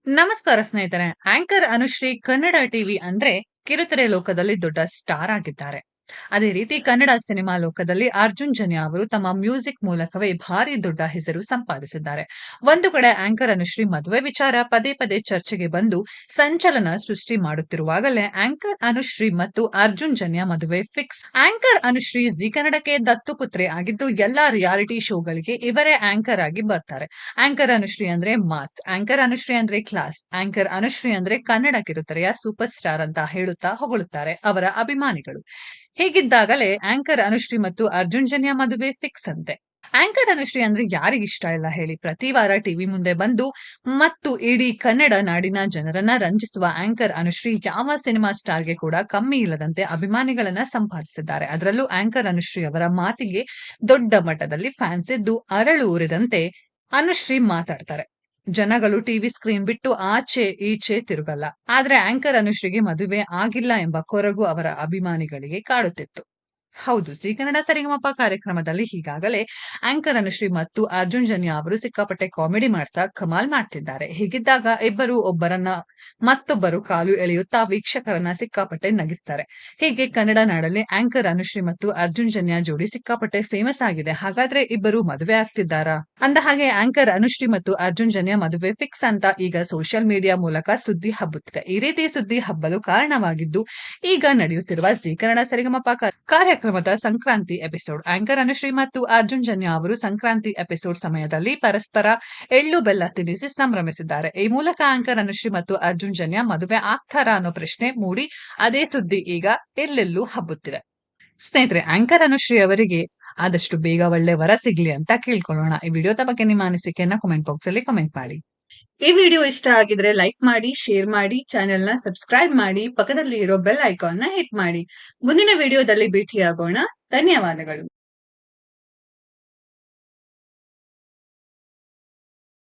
ನಮಸ್ಕಾರ ಸ್ನೇಹಿತರೆ. Anchor Anushree Kannada TV ಅಂದ್ರೆ ಕಿರುತೆರೆ ಲೋಕದಲ್ಲಿ ದೊಡ್ಡ ಸ್ಟಾರ್ ಆಗಿದ್ದಾರೆ. ಅದೇ ರೀತಿ ಕನ್ನಡ ಸಿನಿಮಾ ಲೋಕದಲ್ಲಿ ಅರ್ಜುನ್ ಜನ್ಯ ಅವರು ತಮ್ಮ ಮ್ಯೂಸಿಕ್ ಮೂಲಕವೇ ಭಾರಿ ದೊಡ್ಡ ಹೆಸರು ಸಂಪಾದಿಸಿದ್ದಾರೆ. ಒಂದು ಕಡೆ ಆಂಕರ್ ಅನುಶ್ರೀ ಮದುವೆ ವಿಚಾರ ಪದೇ ಪದೇ ಚರ್ಚೆಗೆ ಬಂದು ಸಂಚಲನ ಸೃಷ್ಟಿ ಮಾಡುತ್ತಿರುವಾಗಲೇ ಆಂಕರ್ ಅನುಶ್ರೀ ಮತ್ತು ಅರ್ಜುನ್ ಜನ್ಯ ಮದುವೆ ಫಿಕ್ಸ್. ಆಂಕರ್ ಅನುಶ್ರೀ ಜಿ ಕನ್ನಡಕ್ಕೆ ದತ್ತುಪುತ್ರಿ ಆಗಿದ್ದು ಎಲ್ಲಾ ರಿಯಾಲಿಟಿ ಶೋಗಳಿಗೆ ಇವರೇ ಆಂಕರ್ ಆಗಿ ಬರ್ತಾರೆ. ಆಂಕರ್ ಅನುಶ್ರೀ ಅಂದ್ರೆ ಮಾಸ್, ಆಂಕರ್ ಅನುಶ್ರೀ ಅಂದ್ರೆ ಕ್ಲಾಸ್, ಆಂಕರ್ ಅನುಶ್ರೀ ಅಂದ್ರೆ ಕನ್ನಡ ಕಿರುತೆರೆಯ ಸೂಪರ್ ಸ್ಟಾರ್ ಅಂತ ಹೇಳುತ್ತಾ ಹೊಗಳುತ್ತಾರೆ ಅವರ ಅಭಿಮಾನಿಗಳು. ಹೀಗಿದ್ದಾಗಲೇ ಆಂಕರ್ ಅನುಶ್ರೀ ಮತ್ತು ಅರ್ಜುನ್ ಜನ್ಯ ಮದುವೆ ಫಿಕ್ಸ್ ಅಂತೆ. ಆಂಕರ್ ಅನುಶ್ರೀ ಅಂದ್ರೆ ಯಾರಿಗಿಷ್ಟ ಇಲ್ಲ ಹೇಳಿ. ಪ್ರತಿ ವಾರ ಟಿವಿ ಮುಂದೆ ಬಂದು ಮತ್ತು ಇಡೀ ಕನ್ನಡ ನಾಡಿನ ಜನರನ್ನ ರಂಜಿಸುವ ಆಂಕರ್ ಅನುಶ್ರೀ ಯಾವ ಸಿನಿಮಾ ಸ್ಟಾರ್ಗೆ ಕೂಡ ಕಮ್ಮಿ ಇಲ್ಲದಂತೆ ಅಭಿಮಾನಿಗಳನ್ನ ಸಂಪಾದಿಸಿದ್ದಾರೆ. ಅದರಲ್ಲೂ ಆಂಕರ್ ಅನುಶ್ರೀ ಅವರ ಮಾತಿಗೆ ದೊಡ್ಡ ಮಟ್ಟದಲ್ಲಿ ಫ್ಯಾನ್ಸ್ ಇದ್ದು ಅರಳು ಉರಿದಂತೆ ಅನುಶ್ರೀ ಮಾತಾಡ್ತಾರೆ. ಜನಗಳು ಟಿವಿ ಸ್ಕ್ರೀನ್ ಬಿಟ್ಟು ಆಚೆ ಈಚೆ ತಿರುಗಲ್ಲ. ಆದ್ರೆ ಆಂಕರ್ ಅನುಶ್ರೀಗೆ ಮದುವೆ ಆಗಿಲ್ಲ ಎಂಬ ಕೊರಗು ಅವರ ಅಭಿಮಾನಿಗಳಿಗೆ ಕಾಡುತ್ತಿತ್ತು. ಹೌದು, ಜೀ ಕನ್ನಡ ಸರಿಗಮಪ ಕಾರ್ಯಕ್ರಮದಲ್ಲಿ ಈಗಾಗಲೇ ಆಂಕರ್ ಅನುಶ್ರೀ ಮತ್ತು ಅರ್ಜುನ್ ಜನ್ಯ ಅವರು ಸಿಕ್ಕಾಪಟ್ಟೆ ಕಾಮಿಡಿ ಮಾಡ್ತಾ ಕಮಾಲ್ ಮಾಡ್ತಿದ್ದಾರೆ. ಹೀಗಿದ್ದಾಗ ಇಬ್ಬರು ಒಬ್ಬರನ್ನ ಮತ್ತೊಬ್ಬರು ಕಾಲು ಎಳೆಯುತ್ತಾ ವೀಕ್ಷಕರನ್ನ ಸಿಕ್ಕಾಪಟ್ಟೆ ನಗಿಸ್ತಾರೆ. ಹೀಗೆ ಕನ್ನಡ ನಾಡಲ್ಲಿ ಆಂಕರ್ ಅನುಶ್ರೀ ಮತ್ತು ಅರ್ಜುನ್ ಜನ್ಯ ಜೋಡಿ ಸಿಕ್ಕಾಪಟ್ಟೆ ಫೇಮಸ್ ಆಗಿದೆ. ಹಾಗಾದ್ರೆ ಇಬ್ಬರು ಮದುವೆ ಆಗ್ತಿದ್ದಾರಾ? ಅಂದ ಹಾಗೆ ಆಂಕರ್ ಅನುಶ್ರೀ ಮತ್ತು ಅರ್ಜುನ್ ಜನ್ಯ ಮದುವೆ ಫಿಕ್ಸ್ ಅಂತ ಈಗ ಸೋಷಿಯಲ್ ಮೀಡಿಯಾ ಮೂಲಕ ಸುದ್ದಿ ಹಬ್ಬುತ್ತಿದೆ. ಈ ರೀತಿ ಸುದ್ದಿ ಹಬ್ಬಲು ಕಾರಣವಾಗಿದ್ದು ಈಗ ನಡೆಯುತ್ತಿರುವ ಜೀ ಕನ್ನಡ ಸರಿಗಮಪ ಕಾರ್ಯಕ್ರಮದ ಸಂಕ್ರಾಂತಿ ಎಪಿಸೋಡ್. ಆಂಕರ್ ಅನುಶ್ರೀ ಮತ್ತು ಅರ್ಜುನ್ ಜನ್ಯ ಅವರು ಸಂಕ್ರಾಂತಿ ಎಪಿಸೋಡ್ ಸಮಯದಲ್ಲಿ ಪರಸ್ಪರ ಎಳ್ಳು ಬೆಲ್ಲ ತಿನ್ನಿಸಿ ಸಂಭ್ರಮಿಸಿದ್ದಾರೆ. ಈ ಮೂಲಕ ಆಂಕರ್ ಅನುಶ್ರೀ ಮತ್ತು ಅರ್ಜುನ್ ಜನ್ಯ ಮದುವೆ ಆಗ್ತಾರಾ ಅನ್ನೋ ಪ್ರಶ್ನೆ ಮೂಡಿ ಅದೇ ಸುದ್ದಿ ಈಗ ಎಲ್ಲೆಲ್ಲೂ ಹಬ್ಬುತ್ತಿದೆ. ಸ್ನೇಹಿತರೆ, ಆಂಕರ್ ಅನುಶ್ರೀ ಅವರಿಗೆ ಆದಷ್ಟು ಬೇಗ ಒಳ್ಳೆ ವರ ಸಿಗ್ಲಿ ಅಂತ ಕೇಳ್ಕೊಳ್ಳೋಣ. ಈ ವಿಡಿಯೋದ ಬಗ್ಗೆ ನಿಮ್ಮ ಅನಿಸಿಕೆಯನ್ನ ಕಾಮೆಂಟ್ ಬಾಕ್ಸ್ ಅಲ್ಲಿ ಕಾಮೆಂಟ್ ಮಾಡಿ. ಈ ವಿಡಿಯೋ ಇಷ್ಟ ಆಗಿದ್ರೆ ಲೈಕ್ ಮಾಡಿ, ಶೇರ್ ಮಾಡಿ, ಚಾನೆಲ್ ನ ಸಬ್ಸ್ಕ್ರೈಬ್ ಮಾಡಿ, ಪಕ್ಕದಲ್ಲಿ ಇರೋ ಬೆಲ್ ಐಕಾನ್ ನ ಹಿಟ್ ಮಾಡಿ. ಮುಂದಿನ ವಿಡಿಯೋದಲ್ಲಿ ಭೇಟಿಯಾಗೋಣ. ಧನ್ಯವಾದಗಳು.